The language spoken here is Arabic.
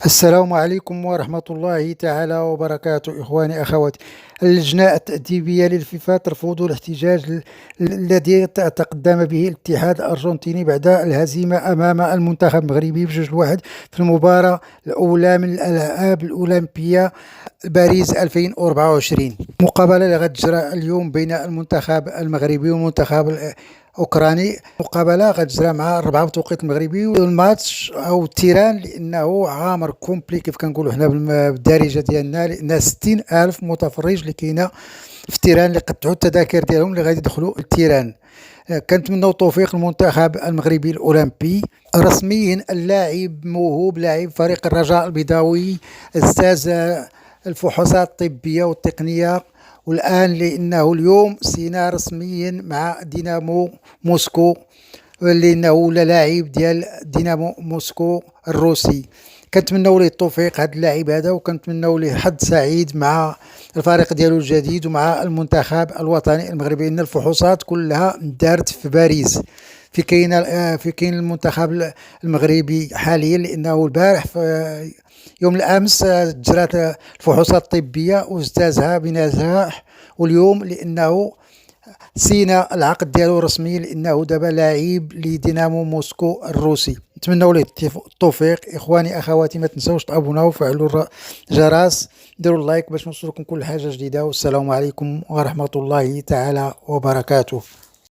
السلام عليكم ورحمة الله تعالى وبركاته. إخواني أخواتي، اللجنة التأديبية للفيفا ترفض الاحتجاج الذي تقدم به الاتحاد الأرجنتيني بعد الهزيمة أمام المنتخب المغربي ب2-1 في المباراة الأولى من الألعاب الأولمبية باريس 2024. مقابلة اللي غتجرى اليوم بين المنتخب المغربي والمنتخب اوكراني. مقابله غتجرى مع 4 بتوقيت المغربي، والماتش او التيران لانه عامر كومبلي كيف كنقولوا حنا بالدارجه ديالنا، لان 60 الف متفرج اللي كاينه في التيران اللي قطعوا التذاكر ديالهم اللي غادي يدخلوا التيران. كنتمنوا التوفيق المنتخب المغربي الاولمبي. رسميا اللاعب موهوب لاعب فريق الرجاء البيضاوي اجتاز الفحوصات الطبيه والتقنيه، والآن لأنه اليوم سينا رسميا مع دينامو موسكو، لأنه ولا لاعب ديال دينامو موسكو الروسي. كنتمنوا ليه التوفيق هذا اللاعب هذا، وكنتمنوا ليه حظ سعيد مع الفريق ديالو الجديد ومع المنتخب الوطني المغربي، ان الفحوصات كلها دارت في باريس. في كاين المنتخب المغربي حاليا، لانه البارح في يوم الامس جرات الفحوصات الطبيه واجتازها بنجاح، واليوم لانه سينا العقد ديالو رسمي، لانه دابا لاعب لدينامو موسكو الروسي. نتمنوا ليه التوفيق. اخواني اخواتي، ما تنساوش تابوناو وفعلوا الجرس، ديروا اللايك باش نوصلكم كل حاجه جديده. والسلام عليكم ورحمه الله تعالى وبركاته.